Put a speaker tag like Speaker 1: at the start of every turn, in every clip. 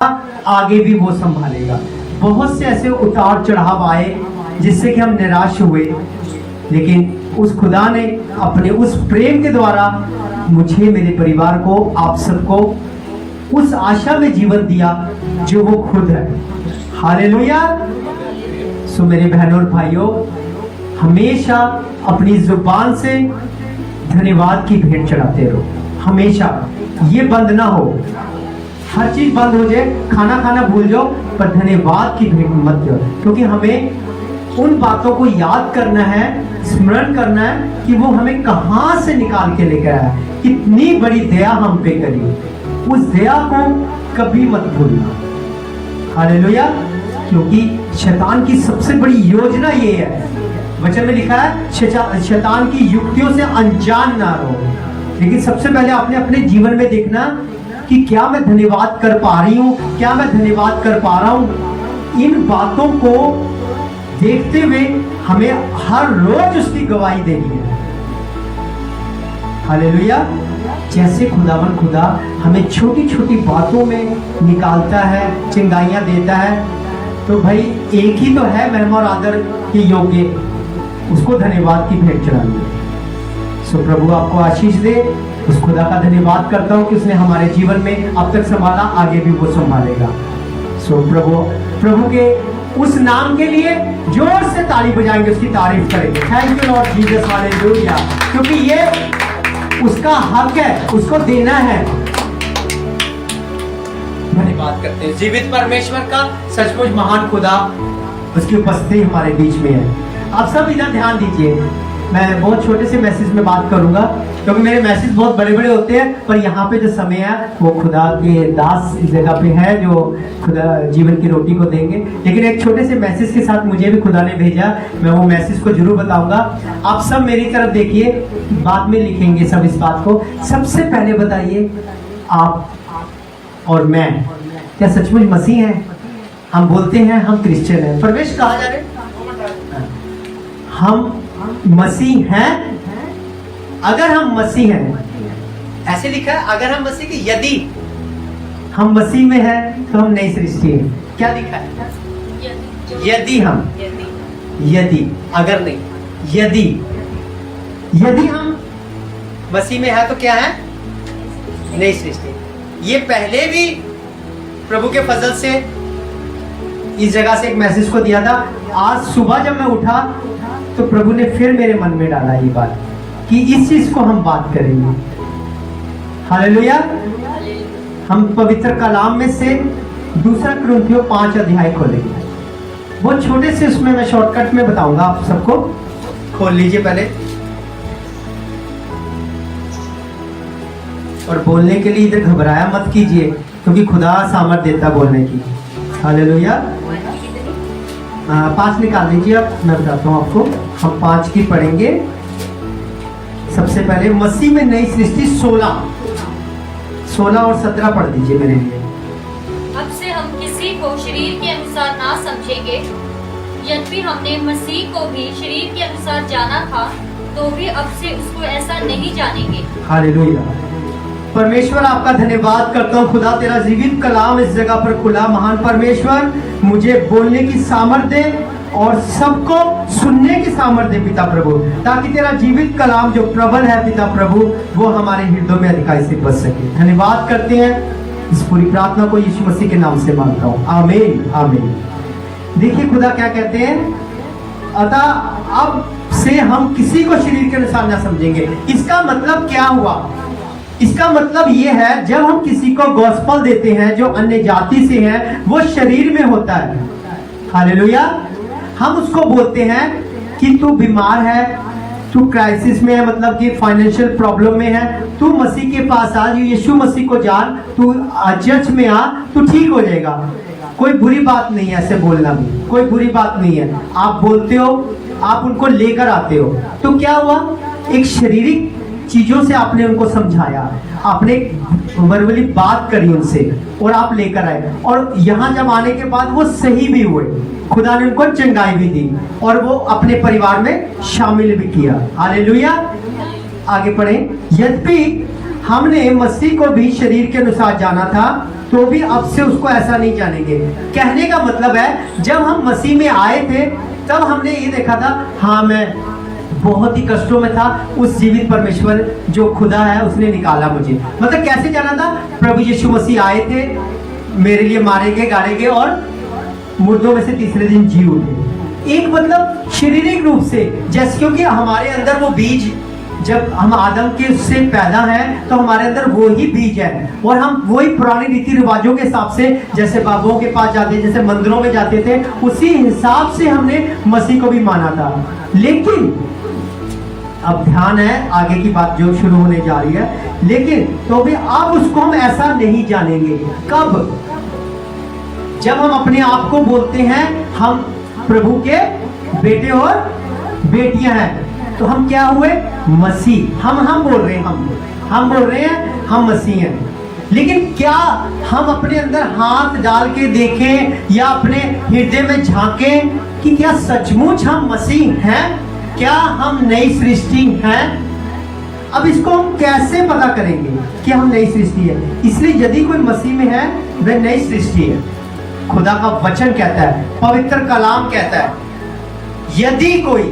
Speaker 1: आगे भी वो संभालेगा। बहुत से ऐसे उतार चढ़ाव आए जिससे कि हम निराश हुए, लेकिन उस खुदा ने अपने उस प्रेम के द्वारा मुझे, मेरे परिवार को, आप सबको उस आशा में जीवन दिया जो वो खुद है। हालेलुया। सो मेरे बहनों और भाइयों, हमेशा अपनी जुबान से धन्यवाद की भेंट चढ़ाते रहो। हमेशा ये बंद ना हो, हर चीज बंद हो जाए, खाना खाना भूल जाओ, पर धन्यवाद की भेंट मत दो, क्योंकि हमें उन बातों को याद करना है, स्मरण करना है कि वो हमें कहां से निकाल के लेकर आया, कितनी बड़ी दया हम पे करी। उस दया को कभी मत भूलना। हालेलुया। क्योंकि शैतान की सबसे बड़ी योजना ये है, वचन में लिखा है शैतान की युक्तियों से अनजान ना रहो। लेकिन सबसे पहले आपने अपने जीवन में देखना कि क्या मैं धन्यवाद कर पा रही हूँ, क्या मैं धन्यवाद कर पा रहा हूँ। इन बातों को देखते हुए हमें हर रोज उसकी गवाही देनी है। हालेलुया। जैसे खुदावन खुदा हमें छोटी छोटी बातों में निकालता है, चिंगाइयां देता है, तो भाई एक ही तो है महिमा और आदर के योग्य, उसको धन्यवाद की भेंट चढ़ानी है। सो प्रभु आपको आशीष दे। उस खुदा का धन्यवाद करता हूँ कि उसने हमारे जीवन में अब तक संभाला, आगे भी वो संभालेगा। सो प्रभु के उस नाम के लिए जोर से ताली बजाएंगे, उसकी तारीफ करेंगे। Thank you Lord Jesus, hallelujah. क्योंकि ये उसका हक है, उसको देना है। धन्यवाद करते हैं जीवित परमेश्वर का, सचमुच महान खुदा, उसकी उपस्थिति हमारे बीच में है। आप सब इधर ध्यान दीजिए। मैं बहुत छोटे से मैसेज में बात करूंगा, क्योंकि मेरे मैसेज बहुत बड़े बड़े होते हैं, पर यहाँ पे जो समय है वो खुदा के दास इस जगह पे है जो खुदा जीवन की रोटी को देंगे। लेकिन एक छोटे से मैसेज के साथ मुझे भी खुदा ने भेजा, मैं वो मैसेज को जरूर बताऊंगा। आप सब मेरी तरफ देखिए, बाद में लिखेंगे सब इस बात को। सबसे पहले बताइए, आप और मैं क्या सचमुच मसीह हैं? हम बोलते हैं हम क्रिश्चियन हैं, प्रवेश कहा जा रहे, हम मसीह हैं। अगर हम मसीह हैं, ऐसे लिखा है, अगर हम मसीह के, यदि हम मसीह में हैं तो हम नई सृष्टि हैं। क्या लिखा है? यदि हम, यदि, अगर नहीं, यदि हम मसीह में हैं तो क्या है? नई सृष्टि। ये पहले भी प्रभु के फजल से इस जगह से एक मैसेज को दिया था। आज सुबह जब मैं उठा तो प्रभु ने फिर मेरे मन में डाला ये बात कि इस चीज को हम बात करेंगे। हालेलुया। हम पवित्र कलाम में से दूसरा कुरिन्थियों 5 अध्याय खोलेंगे। बहुत छोटे से उसमें मैं शॉर्टकट में बताऊंगा, आप सबको खोल लीजिए पहले, और बोलने के लिए इधर घबराया मत कीजिए, क्योंकि खुदा सामर्थ देता बोलने की। हालेलुया। 5 निकाल लीजिए, अब मैं बताता हूँ आपको। हम 5 की पढ़ेंगे। सबसे पहले मसीह में नई सृष्टि 16 और 17 पढ़ दीजिए मेरे लिए।
Speaker 2: अब से हम किसी को शरीर के अनुसार ना समझेंगे, यद्यपि हमने मसीह को भी शरीर के अनुसार जाना था, तो भी अब से उसको ऐसा नहीं जानेंगे।
Speaker 1: हालेलुया। परमेश्वर आपका धन्यवाद करता हूँ खुदा, तेरा जीवित कलाम इस जगह पर खुला। महान परमेश्वर, मुझे बोलने की सामर्थ दे और सबको सुनने की सामर्थ दे पिता प्रभु, ताकि तेरा जीवित कलाम जो प्रबल है पिता प्रभु, वो हमारे हृदयों में अधिकाई से बच सके। धन्यवाद करते हैं। इस पूरी प्रार्थना को यीशु मसीह के नाम से मांगता हूँ, आमीन आमीन। देखिए खुदा क्या कहते हैं, अतः अब से हम किसी को शरीर के अनुसार न समझेंगे। इसका मतलब क्या हुआ? इसका मतलब ये है, जब हम किसी को गॉस्पेल देते हैं जो अन्य जाति से है, वो शरीर में होता है। हालेलुया। हम उसको बोलते हैं कि तू बीमार है, तू क्राइसिस में है, मतलब कि फाइनेंशियल प्रॉब्लम में है, तू मसीह के पास आ, यीशु मसीह को जान, तू चर्च में आ, तू ठीक हो जाएगा। कोई बुरी बात नहीं है, ऐसे बोलना भी कोई बुरी बात नहीं है। आप बोलते हो, आप उनको लेकर आते हो, तो क्या हुआ? एक शारीरिक चीजों से आपने उनको समझाया, आपने वर्बली बात करी उनसे, और आप लेकर आए, और यहाँ जब आने के बाद वो सही भी हुए, खुदा ने उनको चंगाई भी दी, और वो अपने परिवार में शामिल भी किया। हालेलुया। आगे पढ़ें। यद्यपि हमने मसीह को भी शरीर के अनुसार जाना था, तो भी अब से उसको ऐसा नहीं जानेंगे। कहने का मतलब है जब हम मसीह में आए थे तब हमने ये देखा था, हाँ मैं बहुत ही कष्टों में था, उस जीवित परमेश्वर जो खुदा है उसने निकाला मुझे। मतलब कैसे जाना था? प्रभु यीशु मसीह आए थे, मेरे लिए मारे गए, गाड़े गए और मुर्दों में से तीसरे दिन जी उठे। एक मतलब शारीरिक रूप से, जैसे क्योंकि हमारे अंदर वो बीज, जब हम आदम के से पैदा हैं तो हमारे अंदर वो ही बीज है और हम वही पुराने रीति रिवाजों के हिसाब से, जैसे बाबुओं के पास जाते, जैसे मंदिरों में जाते थे, उसी हिसाब से हमने मसीह को भी माना था। लेकिन अब ध्यान है आगे की बात जो शुरू होने जा रही है, लेकिन तो भी अब उसको हम ऐसा नहीं जानेंगे। कब? जब हम अपने आप को बोलते हैं हम प्रभु के बेटे और बेटियां हैं, तो हम क्या हुए? मसीह। हम बोल रहे हैं, हम बोल रहे हैं हम मसीह हैं। लेकिन क्या हम अपने अंदर हाथ डाल के देखें या अपने हृदय में झांकें कि क्या सचमुच हम मसीह हैं? क्या हम नई सृष्टि हैं? अब इसको हम कैसे पता करेंगे कि हम नई सृष्टि है? इसलिए यदि कोई मसीह में है वह नई सृष्टि है। खुदा का वचन कहता है, पवित्र कलाम कहता है, यदि कोई,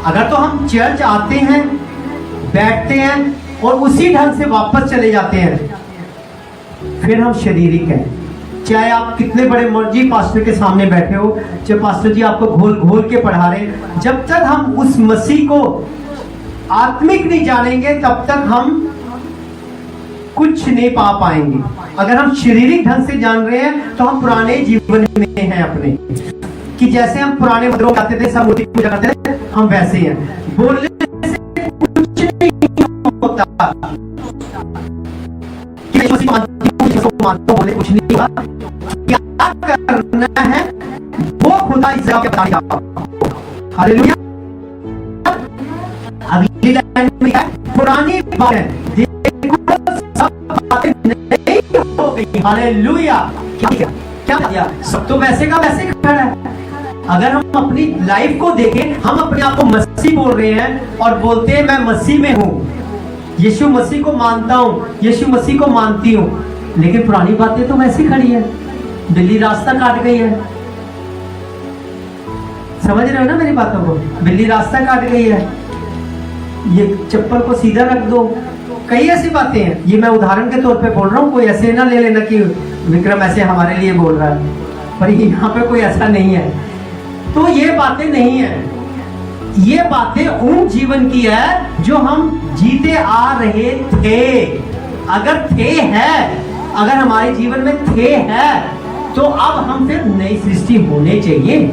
Speaker 1: अगर तो हम चर्च आते हैं, बैठते हैं और उसी ढंग से वापस चले जाते हैं, फिर हम शारीरिक हैं। चाहे आप कितने बड़े मर्जी पास्टर के सामने बैठे हो, चाहे पास्टर जी आपको घोल घोल के पढ़ा रहे, जब तक हम उस मसीह को आत्मिक नहीं जानेंगे तब तक हम कुछ नहीं पा पाएंगे। अगर हम शारीरिक ढंग से जान रहे हैं तो हम पुराने जीवन में हैं अपने, कि जैसे हम पुराने मंदिरों में जाते थे, सब मूर्ति पूजा करते थे, हम वैसे हैं। बोलने से कुछ नहीं होता, मानता बोले कुछ नहीं होगा। क्या करना है वो खुदा इस जगह पे बताएगा आपको। हालेलुया। अगली लाइन में है, पुरानी बात है, नहीं हो गई। हालेलुया। क्या किया? सब तो वैसे का वैसे खड़ा है। अगर हम अपनी लाइफ को देखें, हम अपने आप को मसीह बोल रहे हैं और बोलते हैं मैं मसीह में हूं, यीशु मसीह को मानता हूं, यीशु मसीह को मानती हूं, लेकिन पुरानी बातें तो वैसी खड़ी है, बिल्ली रास्ता काट गई है। समझ रहे हो ना मेरी बातों को? बिल्ली रास्ता काट गई है, ये चप्पल को सीधा रख दो, कई ऐसी बातें हैं। ये मैं उदाहरण के तौर पे बोल रहा हूँ, कोई ऐसे ना ले लेना कि विक्रम ऐसे हमारे लिए बोल रहा है, पर यहाँ पे कोई ऐसा नहीं है। तो ये बातें नहीं है, ये बातें उन जीवन की है जो हम जीते आ रहे थे। अगर थे है, अगर हमारे जीवन में थे है, तो अब हम फिर नई सृष्टि होने चाहिए।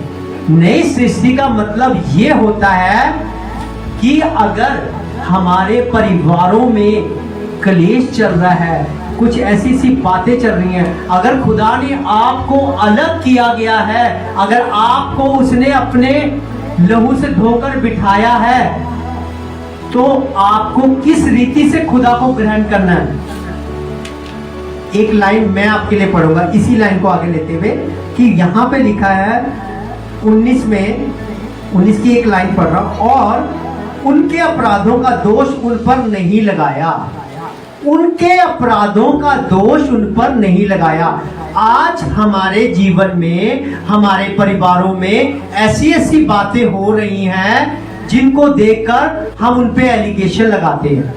Speaker 1: नई सृष्टि का मतलब ये होता है कि अगर हमारे परिवारों में कलेश चल रहा है, कुछ ऐसी सी बातें चल रही हैं, अगर खुदा ने आपको अलग किया गया है, अगर आपको उसने अपने लहू से धोकर बिठाया है, तो आपको किस रीति से खुदा को ग्रहण करना है। एक लाइन मैं आपके लिए पढ़ूंगा, इसी लाइन को आगे लेते हुए, कि यहां पे लिखा है 19 की एक लाइन पढ़ रहा हूं, और उनके अपराधों का दोष उन पर नहीं लगाया। उनके अपराधों का दोष उन पर नहीं लगाया। आज हमारे जीवन में, हमारे परिवारों में ऐसी ऐसी बातें हो रही हैं जिनको देखकर हम उन पे एलिगेशन लगाते हैं।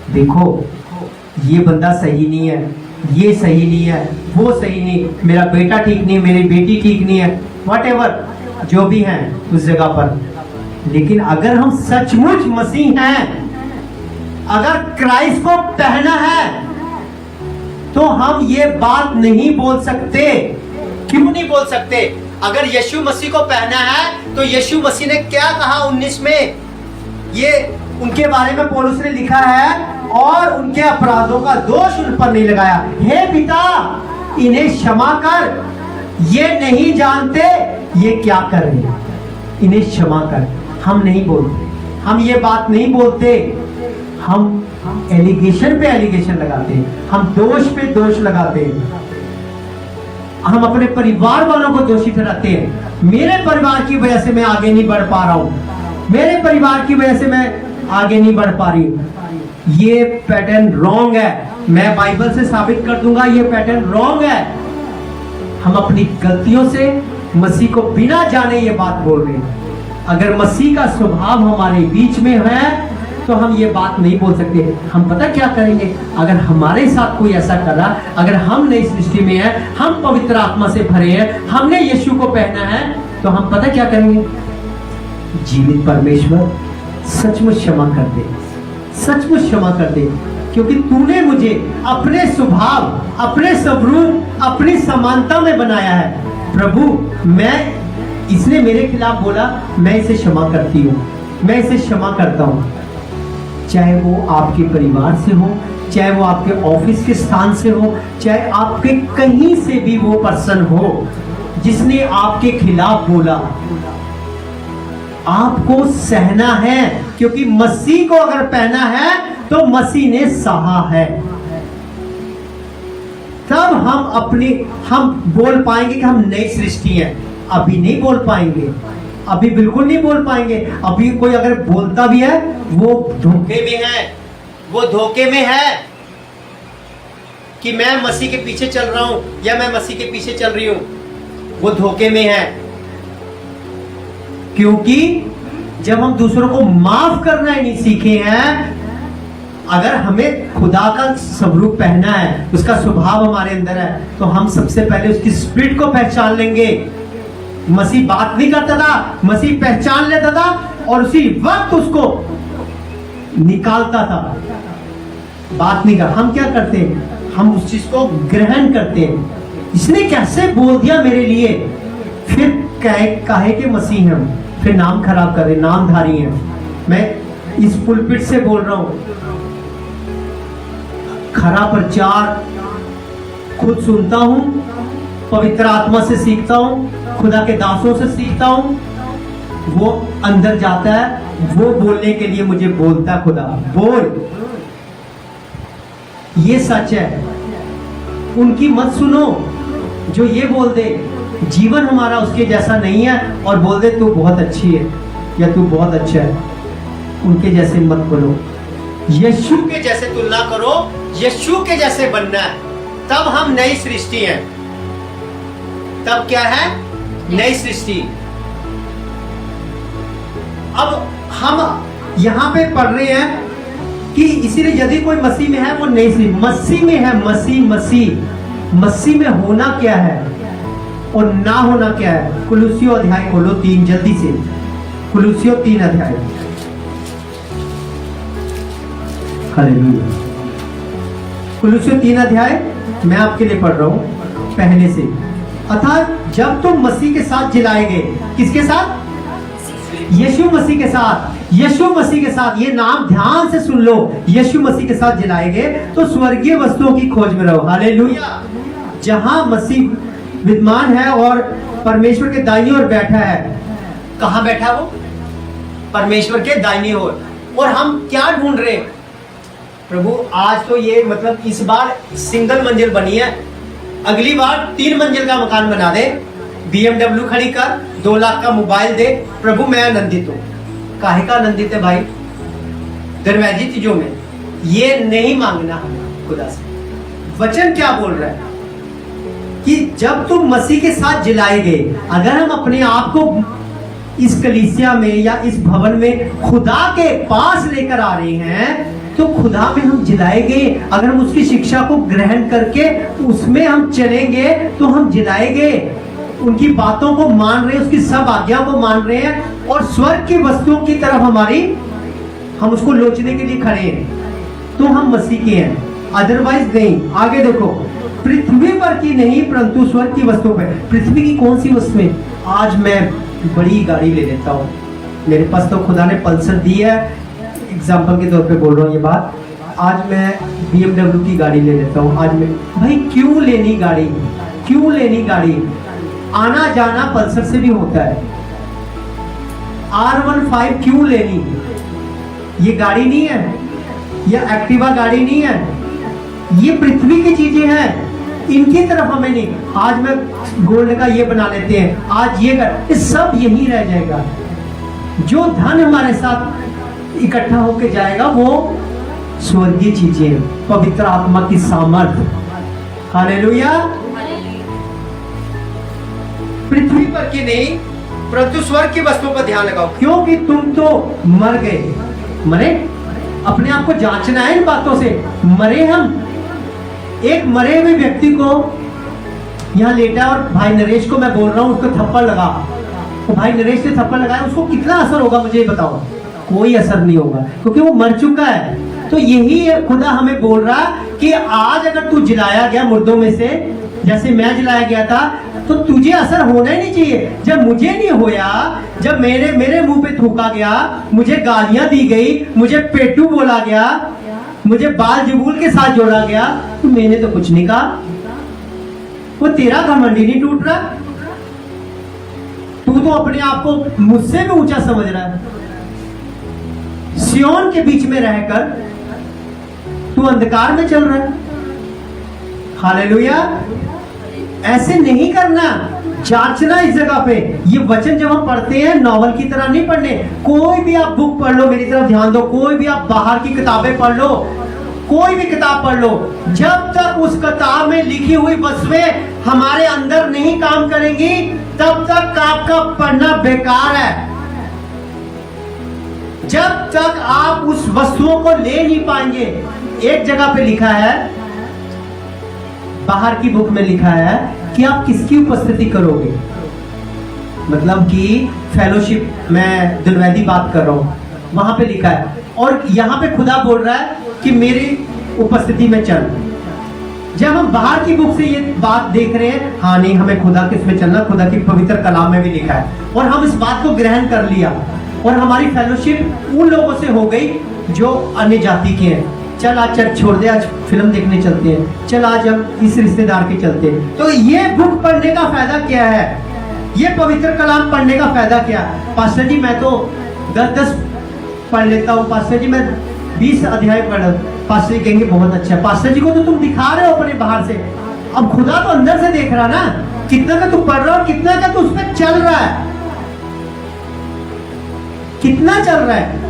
Speaker 1: देखो ये बंदा सही नहीं है, ये सही नहीं है, वो सही नहीं, मेरा बेटा ठीक नहीं, मेरी बेटी ठीक नहीं है, व्हाटएवर जो भी है उस जगह पर। लेकिन अगर हम सचमुच मसीह हैं, अगर क्राइस्ट को पहना है, तो हम ये बात नहीं बोल सकते। क्यों नहीं बोल सकते? अगर यीशु मसीह को पहना है तो यीशु मसीह ने क्या कहा 19 में, ये उनके बारे में पौलुस ने लिखा है, और उनके अपराधों का दोष उन पर नहीं लगाया। हे पिता, इन्हें क्षमा कर, ये नहीं जानते ये क्या कर रहे हैं, इन्हें क्षमा कर। हम नहीं बोलते, हम ये बात नहीं बोलते, हम एलिगेशन पे एलिगेशन लगाते हैं, हम दोष पे दोष लगाते हैं, हम अपने परिवार वालों को दोषी ठहराते हैं। मेरे परिवार की वजह से मैं आगे नहीं बढ़ पा रहा हूं, मेरे परिवार की वजह से मैं आगे नहीं बढ़ पा रही हूं। ये पैटर्न रॉन्ग है। मैं बाइबल से साबित कर दूंगा ये पैटर्न रॉन्ग है। हम अपनी गलतियों से मसीह को बिना जाने ये बात बोल रहे हैं। अगर मसीह का स्वभाव हमारे बीच में है तो हम ये बात नहीं बोल सकते। हम पता क्या करेंगे, अगर हमारे साथ कोई ऐसा कर रहा, अगर हम नई सृष्टि में है, हम पवित्र आत्मा से भरे हैं, हमने यीशु को पहना है, तो हम पता क्या करेंगे, जीवित परमेश्वर सचमुच क्षमा कर दे, सचमुच क्षमा कर दे, क्योंकि तूने मुझे अपने स्वभाव, अपने स्वरूप, अपनी समानता में बनाया है। प्रभु, मैं इसने मेरे खिलाफ बोला, मैं इसे क्षमा करती हूँ, मैं इसे क्षमा करता हूँ। चाहे वो आपके परिवार से हो, चाहे वो आपके ऑफिस के स्थान से हो, चाहे आपके कहीं से भी वो पर्सन हो जिसने आपके खिलाफ बोला, आपको सहना है, क्योंकि मसीह को अगर पहना है तो मसीह ने सहा है। तब हम बोल पाएंगे कि हम नई सृष्टि हैं। अभी नहीं बोल पाएंगे, अभी बिल्कुल नहीं बोल पाएंगे। अभी कोई अगर बोलता भी है वो धोखे में है, वो धोखे में है कि मैं मसीह के पीछे चल रहा हूं या मैं मसीह के पीछे चल रही हूं, वो धोखे में है। क्योंकि जब हम दूसरों को माफ करना ही नहीं सीखे हैं, अगर हमें खुदा का स्वरूप पहना है, उसका स्वभाव हमारे अंदर है, तो हम सबसे पहले उसकी स्पिरिट को पहचान लेंगे। मसीह बात नहीं करता था, मसीह पहचान लेता था और उसी वक्त उसको निकालता था। बात नहीं कर, हम क्या करते हैं, हम उस चीज को ग्रहण करते हैं। इसने कैसे बोल दिया मेरे लिए, फिर काहे के मसीह हम, फिर नाम खराब कर रहे, नामधारी हैं। मैं इस पुलपिट से बोल रहा हूं, खरा प्रचार खुद सुनता हूं, पवित्र आत्मा से सीखता हूं, खुदा के दासों से सीखता हूं, वो अंदर जाता है, वो बोलने के लिए मुझे बोलता है, खुदा बोल, ये सच है। उनकी मत सुनो जो ये बोल दे जीवन हमारा उसके जैसा नहीं है और बोल दे तू बहुत अच्छी है या तू बहुत अच्छा है। उनके जैसे मत बोलो, यीशु के जैसे तुलना करो, यीशु के जैसे बनना है, तब हम नई सृष्टि हैं। तब क्या है, नई सृष्टि। अब हम यहां पे पढ़ रहे हैं कि इसीलिए यदि कोई मसीह में है वो नई सृष्टि, मसीह में है, मसीह में होना क्या है और ना होना क्या है। कुलुस्सियों अध्याय खोलो 3, जल्दी से, कुलुस्सियों 3 अध्याय। हालेलुया। कुलुस्सियों 3 अध्याय मैं आपके लिए पढ़ रहा हूं पहले से। अर्थात जब तुम मसीह के साथ जिलाए गए, किसके साथ, यीशु मसीह के साथ, यीशु मसीह के साथ, ये नाम ध्यान से सुन लो, यीशु मसीह के साथ जिलाए गए तो स्वर्गीय वस्तुओं की खोज में रहो। हालेलुया। जहां मसीह विद्यमान है और परमेश्वर के दाहिनी ओर बैठा है। कहां बैठा वो, परमेश्वर के दाहिनी ओर। और हम क्या ढूंढ रहे हैं, प्रभु आज तो ये मतलब इस बार सिंगल मंजिल बनी है, अगली बार 3 मंजिल का मकान बना दे, BMW खड़ी कर, 2 लाख का मोबाइल दे। प्रभु मैं आनंदित हूं। काहे का आनंदित है भाई, दरवाजी चीजों में। ये नहीं मांगना हमें खुदा से। वचन क्या बोल रहा है कि जब तुम मसीह के साथ जिलाए गए, अगर हम अपने आप को इस कलीसिया में या इस भवन में खुदा के पास लेकर आ रहे हैं, तो खुदा में हम जिलाए गए। अगर हम उसकी शिक्षा को ग्रहण करके उसमें हम चलेंगे तो हम जिलाए गए, उनकी बातों को मान रहे हैं, उसकी सब आज्ञा को मान रहे हैं और स्वर्ग की वस्तुओं की तरफ हम उसको लोचने के लिए खड़े हैं, तो हम मसीह के हैं, अदरवाइज नहीं। आगे देखो, पृथ्वी पर की नहीं परंतु स्वर्ग की वस्तुओं पर। पृथ्वी की कौन सी वस्तुएं, आज मैं बड़ी गाड़ी ले लेता हूँ, मेरे पास तो खुदा ने पल्सर दी है, एग्जाम्पल के तौर पे बोल रहा हूँ ये बात, आज मैं BMW की गाड़ी ले लेता हूँ। आज मैं, भाई क्यों लेनी गाड़ी, क्यों लेनी गाड़ी, आना जाना पल्सर से भी होता है। R15 क्यों लेनी, ये गाड़ी नहीं है, ये एक्टिवा गाड़ी नहीं है, ये पृथ्वी की चीजें हैं, इनकी तरफ हमें नहीं। आज मैं गोल्ड का ये बना लेते हैं, आज ये कर, ये सब यही रह जाएगा। जो धन हमारे साथ इकट्ठा होके जाएगा वो स्वर्गीय चीजें, पवित्र आत्मा की सामर्थ। हालेलुया। पृथ्वी पर की नहीं परंतु स्वर्ग की वस्तुओं पर ध्यान लगाओ, क्योंकि तुम तो मर गए। मरे, अपने आप को जांचना है इन बातों से। मरे हम। एक मरे हुए व्यक्ति को यहाँ लेटा और भाई नरेश को मैं बोल रहा हूँ उसको थप्पड़ लगा, तो भाई नरेश ने थप्पड़ लगाया, उसको कितना असर होगा मुझे बताओ? कोई असर नहीं होगा, क्योंकि वो मर चुका है। तो यही खुदा हमें बोल रहा कि आज अगर तू जिलाया गया मुर्दों में से, जैसे मैं जिलाया गया था, तो तुझे असर होना ही नहीं चाहिए। जब मुझे नहीं होया, जब मेरे मुंह पे थूका गया, मुझे गालियां दी गई, मुझे पेटू बोला गया, मुझे बाल जबूल के साथ जोड़ा गया, तो मैंने तो कुछ नहीं कहा। वो तेरा घमंड ही नहीं टूट रहा। तू तो अपने आप को मुझसे भी ऊंचा समझ रहा है। सियोन के बीच में रहकर तू अंधकार में चल रहा है। हालेलुया। ऐसे नहीं करना, जांचना इस जगह पे। ये वचन जब हम पढ़ते हैं नॉवल की तरह नहीं पढ़ने। कोई भी आप बुक पढ़ लो, मेरी तरफ ध्यान दो, कोई भी आप बाहर की किताबें पढ़ लो, कोई भी किताब पढ़ लो, जब तक उस किताब में लिखी हुई वस्तुएं हमारे अंदर नहीं काम करेंगी, तब तक आपका पढ़ना बेकार है। जब तक आप उस वस्तुओं को ले नहीं पाएंगे। एक जगह पे लिखा है, बाहर की बुक में लिखा है कि आप किसकी उपस्थिति करोगे, मतलब कि फेलोशिप, मैं दुर्वैधी बात कर रहा हूं, वहां पे लिखा है। और यहां पे खुदा बोल रहा है कि मेरी उपस्थिति में चल। जब हम बाहर की बुक से ये बात देख रहे हैं, हाँ नहीं हमें खुदा किसमें चलना, खुदा की पवित्र कलाम में भी लिखा है, और हम इस बात को ग्रहण कर लिया, और हमारी फेलोशिप उन लोगों से हो गई जो अन्य जाति के हैं। चल आज चल छोड़ दे, आज फिल्म देखने चलते हैं, चल आज हम इस रिश्तेदार के चलते हैं। तो ये बुक पढ़ने का फायदा क्या है? ये पवित्र कलाम पढ़ने का फायदा क्या? पास्टर जी मैं तो 10-10 पढ़ लेता हूँ, पास्टर जी मैं 20 अध्याय पढ़। पास्टर जी कहेंगे बहुत अच्छा। पास्टर जी को तो तुम दिखा रहे हो अपने बाहर से, अब खुदा तो अंदर से देख रहा ना, कितना का तू पढ़ रहा है और कितना का तू उस पर चल रहा है, कितना चल रहा है।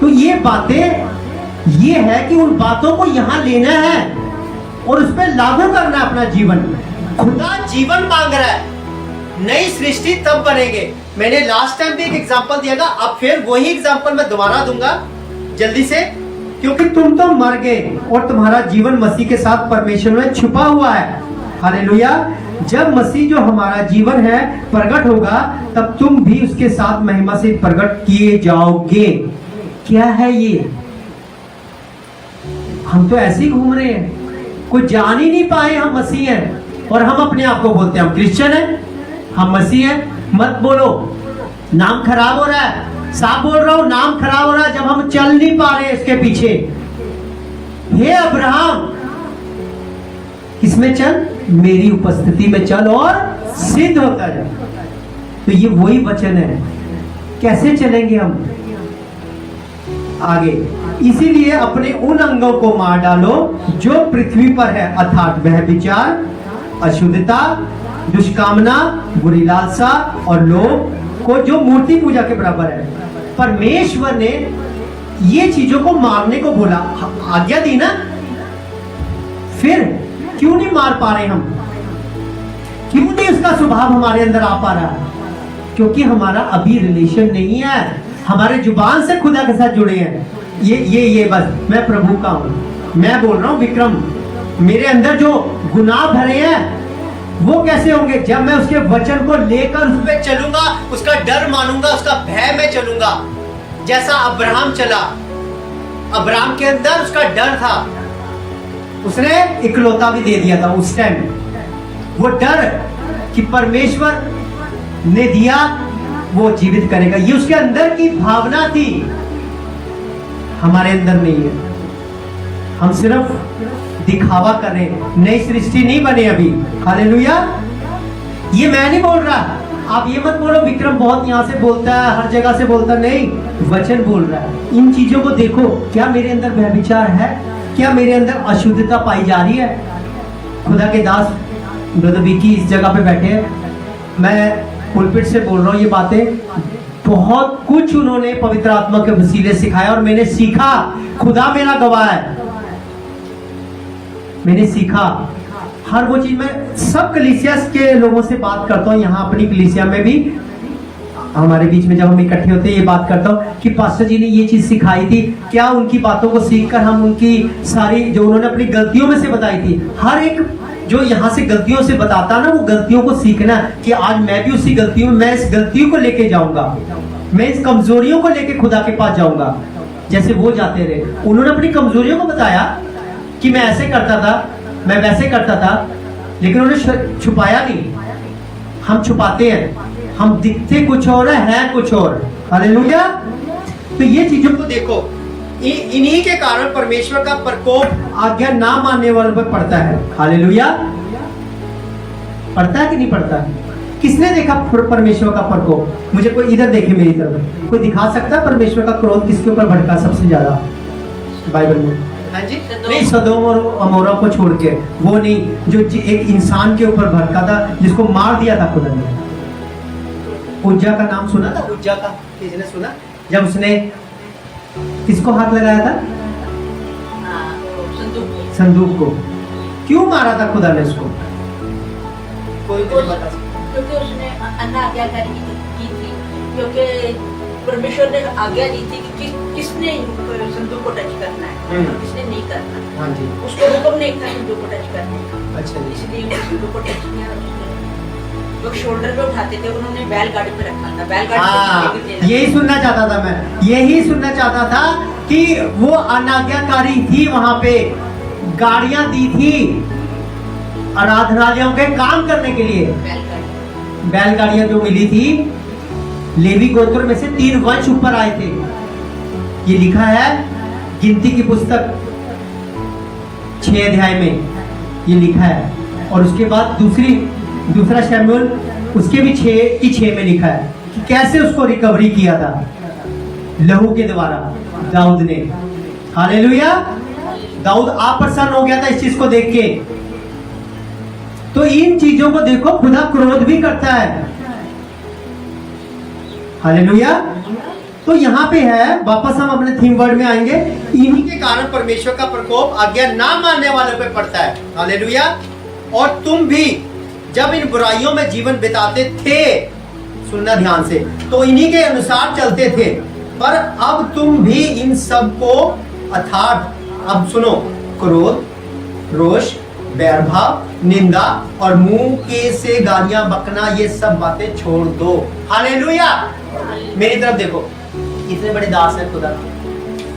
Speaker 1: तो ये बातें ये है कि उन बातों को यहां लेना है और उस पर लागू करना अपना जीवन। खुदा जीवन मांग रहा है, नई सृष्टि तब बनेंगे। मैंने लास्ट टाइम भी एक एग्जांपल दिया था, अब फिर वही एग्जांपल मैं दोबारा दूंगा जल्दी से, क्योंकि तुम तो मर गए और तुम्हारा जीवन मसीह के साथ परमेश्वर में छुपा हुआ है। हालेलुया। जब मसीह जो हमारा जीवन है प्रकट होगा, तब तुम भी उसके साथ महिमा से प्रकट किए जाओगे। क्या है ये? हम तो ऐसे ही घूम रहे हैं, कोई जान ही नहीं पाए हम मसीह हैं, और हम अपने आप को बोलते हैं हम क्रिश्चियन हैं, हम मसीह हैं। मत बोलो, नाम खराब हो रहा है। साफ बोल रहा हूं, नाम खराब हो रहा है जब हम चल नहीं पा रहे इसके पीछे। हे अब्राहम, किसमें चल? मेरी उपस्थिति में चल और सिद्ध होता जा। तो ये वही वचन है। कैसे चलेंगे हम आगे? इसीलिए अपने उन अंगों को मार डालो जो पृथ्वी पर है, अर्थात वह विचार, अशुद्धता, दुष्कामना, बुरी लालसा और लोभ को जो मूर्ति पूजा के बराबर है। परमेश्वर ने ये चीजों को मारने को बोला, आज्ञा दी ना, फिर क्यों नहीं मार पा रहे हम? क्यों नहीं उसका स्वभाव हमारे अंदर आ पा रहा? क्योंकि हमारा अभी रिलेशन नहीं है, हमारे जुबान से खुदा के साथ जुड़े हैं। ये बस मैं प्रभु का हूं। मैं बोल रहा हूं विक्रम, मेरे अंदर जो गुनाह भरे हैं वो कैसे होंगे? जब मैं उसके वचन को लेकर उस पर चलूंगा, उसका डर मानूंगा, उसका भय में चलूंगा। जैसा अब्राहम चला, अब्राहम के अंदर उसका डर था, उसने इकलौता भी दे दिया था उस टाइम। वो डर कि परमेश्वर ने दिया वो जीवित करेगा, ये उसके अंदर की भावना थी, हमारे अंदर नहीं है। हम सिर्फ दिखावा कर रहे हैं, नई सृष्टि नहीं बने अभी। हालेलुया। ये मैं नहीं बोल रहा, आप ये मत बोलो विक्रम बहुत यहाँ से बोलता है, हर जगह से बोलता, नहीं, वचन बोल रहा है। इन चीजों को देखो, क्या मेरे अंदर व्यभिचार है? क्या मेरे अंदर अशुद्धता पाई जा रही है? खुदा के दास ब्रदर विकी इस जगह पे बैठे हैं, मैं पुलपिट से बोल रहा हूँ ये बातें, बहुत कुछ उन्होंने पवित्र आत्मा के वसीले सिखाया और मैंने सीखा। खुदा मेरा गवाह है, मैंने सीखा हर वो चीज। मैं सब कलीसिया के लोगों से बात करता हूँ, यहाँ अपनी कलीसिया में भी हमारे बीच में जब हम इकट्ठे होते हैं ये बात करता हूँ कि पास्टर जी ने ये चीज सिखाई थी, क्या उनकी बातों को सीखकर हम उनकी सारी जो उन्होंने अपनी गलतियों में से बताई थी, हर एक जो यहाँ से गलतियों से बताता ना, वो गलतियों को सीखना कि आज मैं भी उसी गलतियों में, मैं इस गलतियों को लेके जाऊंगा, मैं इस कमजोरियों को लेके खुदा के पास जाऊंगा जैसे वो जाते रहे। उन्होंने अपनी कमजोरियों को बताया कि मैं ऐसे करता था, मैं वैसे करता था, लेकिन उन्होंने छुपाया नहीं। हम छुपाते हैं, हम दिखते कुछ और है कुछ और। हालेलुया। तो ये चीजों को देखो, इन्हीं के कारण परमेश्वर का प्रकोप आज्ञा ना मानने वालों पर पड़ता है। हालेलुया। पड़ता है कि नहीं पड़ता? किसने देखा परमेश्वर का प्रकोप? मुझे कोई इधर देखे मेरी तरफ, कोई दिखा सकता है परमेश्वर का क्रोध किसके ऊपर भड़का सबसे ज्यादा बाइबल में? हाँ जी, नहीं, सदोम और अमोरा को छोड़ के, वो नहीं जो एक इंसान के ऊपर भड़का था जिसको मार दिया था खुदा ने। उज्जा का नाम सुना था? उज्जा का किसने सुना? जब उसने किसको हाथ लगाया था? संदूक को। क्यों मारा था खुदा ने उसको? कोई मुझे बता सकता?
Speaker 3: क्योंकि उसने अनाज्ञाकारी की थी, क्योंकि परमेश्वर ने आज्ञा दी थी कि किसने संदूक को टच करना है और किसने नहीं करना।
Speaker 1: हाँ जी।
Speaker 3: उसको हुक्म नहीं था संदूक को टच करने का।
Speaker 1: अच्छा जी।
Speaker 3: इसलिए वो संदूक को टच किया। लोग शोल्डर पे उठाते थे, उन्होंने बैलगाड़ी पे रखा था। बैलगाड़ी
Speaker 1: यही सुनना चाहता था मैं, यही सुनना चाहता था कि वो अनाज्ञाकारी थी, वहां पे गाड़ियां दी थी आराधनालयों के काम करने के लिए। बैलगाड़ियां जो मिली थी, लेवी गोत्र में से 3 वंश ऊपर आए थे। ये लिखा है गिनती की पुस्तक 6 अध्याय में, ये लिखा है। और उसके बाद दूसरा शमूएल उसके भी 6 में लिखा है कि कैसे उसको रिकवरी किया था लहू के द्वारा दाऊद ने। हालेलुया। दाऊद आप प्रसन्न हो गया था इस चीज को देख के। तो इन चीजों को देखो, खुदा क्रोध भी करता है। हालेलुया। तो यहाँ पे है, वापस हम अपने थीम वर्ड में आएंगे। इन्हीं के कारण परमेश्वर का प्रकोप आज्ञा ना मानने वालों पे पड़ता है। हालेलुया। और तुम भी जब इन बुराइयों में जीवन बिताते थे, सुनना ध्यान से, तो इन्हीं के अनुसार चलते थे, पर अब तुम भी इन सब को अर्थात, अब सुनो, क्रोध, रोष, बैरभाव, निंदा और मुंह के से गालियां बकना, ये सब बातें छोड़ दो। हालेलुया। मेरी तरफ देखो, इतने बड़े दास हैं खुदा,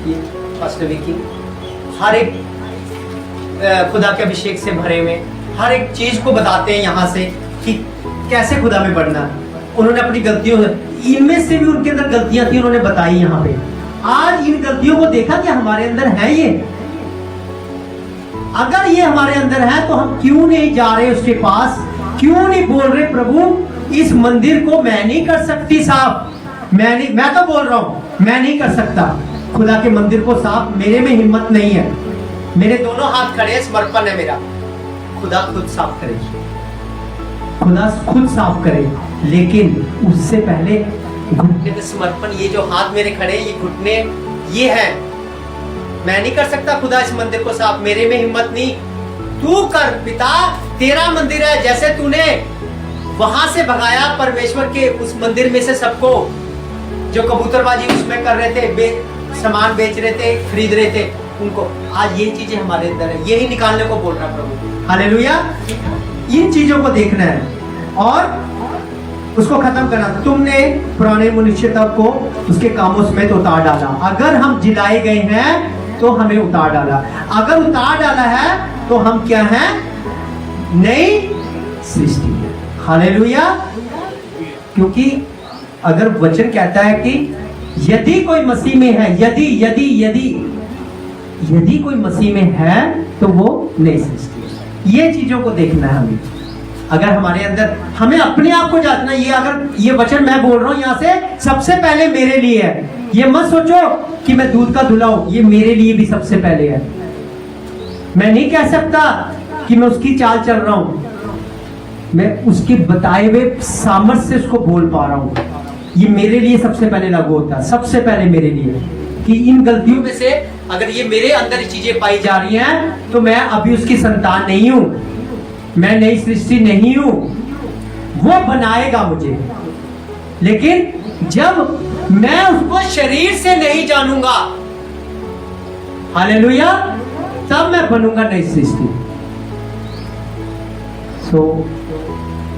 Speaker 1: ये पास्टर विकी, हर एक खुदा के अभिषेक से भरे हुए, हर एक चीज को बताते हैं यहाँ से कि कैसे खुदा में बढ़ना। उन्होंने अपनी गलतियों, इनमें से भी उनके अंदर गलतियां थी, उन्होंने बताई यहाँ पे। आज इन गलतियों को देखा कि हमारे अंदर है ये। अगर ये हमारे अंदर है तो हम क्यों नहीं जा रहे उसके पास? क्यों नहीं बोल रहे प्रभु इस मंदिर को मैं नहीं कर सकती साफ, मैं तो बोल रहा हूं मैं नहीं कर सकता खुदा के मंदिर को साफ, मेरे में हिम्मत नहीं है, मेरे दोनों हाथ खड़े हैं, समर्पण है मेरा। खुदा खुद साफ करे, खुदा खुद साफ करे, लेकिन उससे पहले घुटने में समर्पण। ये जो हाथ मेरे खड़े, ये घुटने, ये है। मैं नहीं कर सकता खुदा इस मंदिर को साफ, मेरे में हिम्मत नहीं। तू कर पिता, तेरा मंदिर है। जैसे तूने वहां से भगाया परमेश्वर के उस मंदिर में से सबको जो कबूतरबाजी उसमें कर रहे थे, सामान बेच रहे थे, खरीद रहे थे, उनको आज ये चीजें हमारे अंदर है, यही निकालने को बोल रहा प्रभु। हालेलुया। इन चीजों को देखना है और उसको खत्म करना। तुमने पुराने मनुष्यता को उसके कामों समेत उतार डाला। अगर हम जिलाए गए हैं तो हमें उतार डाला। अगर उतार डाला है तो हम क्या हैं? नई सृष्टि। हालेलुया। क्योंकि अगर वचन कहता है कि यदि कोई मसीह में है, यदि यदि यदि यदि कोई मसीह में है तो वो नई सृष्टि है। ये चीजों को देखना है हमें। अगर हमारे अंदर, हमें अपने आप को जांचना। ये अगर ये वचन मैं बोल रहा हूं यहां से, सबसे पहले मेरे लिए है। ये मत सोचो कि मैं दूध का धुला हूं, ये मेरे लिए भी सबसे पहले है। मैं नहीं कह सकता कि मैं उसकी चाल चल रहा हूं, मैं उसके बताए हुए सामर्थ्य से उसको बोल पा रहा हूं। ये मेरे लिए सबसे पहले लागू होता है, सबसे पहले मेरे लिए, कि इन गलतियों में से अगर ये मेरे अंदर चीजें पाई जा रही हैं तो मैं अभी उसकी संतान नहीं हूं, मैं नई सृष्टि नहीं हूं। वो बनाएगा मुझे, लेकिन जब मैं उसको शरीर से नहीं जानूंगा, हालेलुया, तब मैं बनूंगा नई सृष्टि।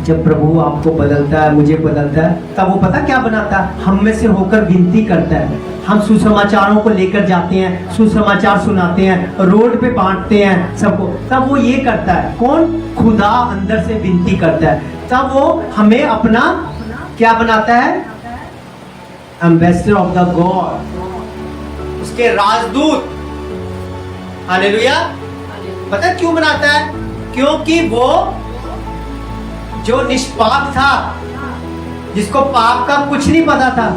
Speaker 1: जब प्रभु आपको बदलता है, मुझे बदलता है, तब वो पता क्या बनाता है, हम में से होकर विनती करता है। हम सुसमाचारों को लेकर जाते हैं, सुसमाचार सुनाते हैं, रोड पे बांटते हैं सबको, तब वो ये करता है, कौन? खुदा अंदर से विनती करता है, तब वो हमें अपना क्या बनाता है? एम्बेसडर ऑफ द गॉड, उसके राजदूत। हालेलुया। पता है क्यों बनाता है? क्योंकि वो जो निष्पाप था, जिसको पाप का कुछ नहीं पता था,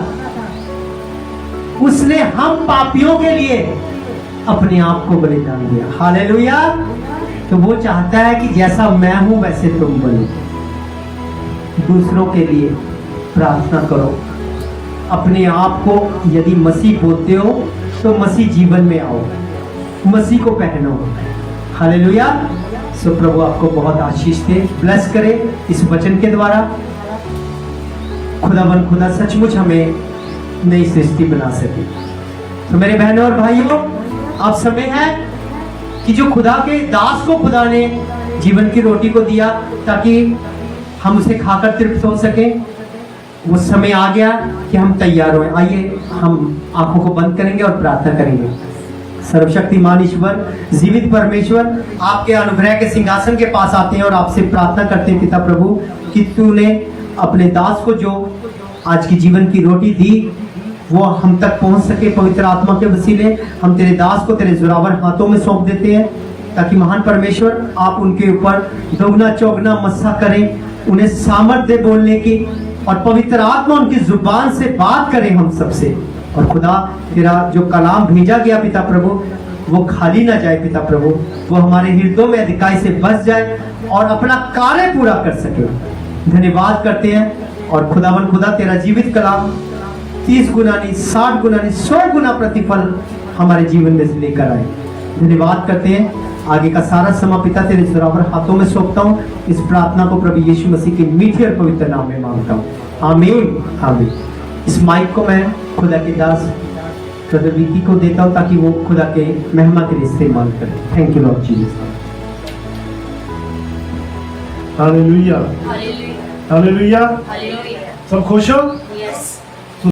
Speaker 1: उसने हम पापियों के लिए अपने आप को बलिदान दिया। हालेलुया। तो वो चाहता है कि जैसा मैं हूं वैसे तुम बनो। दूसरों के लिए प्रार्थना करो। अपने आप को यदि मसीह बोलते हो तो मसीह जीवन में आओ, मसीह को पहनो। हालेलुया। सो प्रभु आपको बहुत आशीष दे, ब्लेस करे इस वचन के द्वारा। खुदा सचमुच हमें नई सृष्टि बना सके। तो मेरे बहनों और भाइयों, अब समय है कि जो खुदा के दास को खुदा ने जीवन की रोटी को दिया ताकि हम उसे खाकर तृप्त हो सके, वो समय आ गया कि हम तैयार हों। आइए हम आंखों को बंद करेंगे और प्रार्थना करेंगे। सर्वशक्तिमान ईश्वर, जीवित परमेश्वर, आपके अनुग्रह के सिंहासन के पास आते हैं और आपसे प्रार्थना करते हैं पिता प्रभु कि तूने अपने दास को जो आज की जीवन की रोटी दी वो हम तक पहुंच सके। पवित्र आत्मा के वसीले हम तेरे दास को तेरे जोरावर हाथों में सौंप देते हैं ताकि महान परमेश्वर आप उनके ऊपर दोगुना चौगुना मस्सा करें, उन्हें सामर्थ्य दे बोलने की, और पवित्र आत्मा उनकी जुबान से बात करें हम सबसे। और खुदा तेरा जो कलाम भेजा गया पिता प्रभु वो खाली ना जाए पिता प्रभु, वो हमारे हृदयों में अधिकाई से बस जाए और अपना कार्य पूरा कर सके। धन्यवाद करते हैं और खुदा तेरा जीवित कलाम 30 गुना नहीं, 60 गुना नहीं, 100 गुना प्रतिफल हमारे जीवन में से लेकर आए। धन्यवाद करते हैं। आगे का सारा समय पिता तेरे बराबर हाथों में सौंपता हूँ। इस प्रार्थना को प्रभु यीशु मसीह के मीठे और पवित्र नाम में मांगता हूँ, आमीन आमीन। इस माइक को मैं खुदा के दास ब्रदर विकी को देता हूँ ताकि वो खुदा के महिमा के लिए इस्तेमाल करें। Thank you Lord Jesus.
Speaker 4: Hallelujah
Speaker 2: hallelujah
Speaker 4: hallelujah.
Speaker 2: Hallelujah.
Speaker 4: सब खुश हो?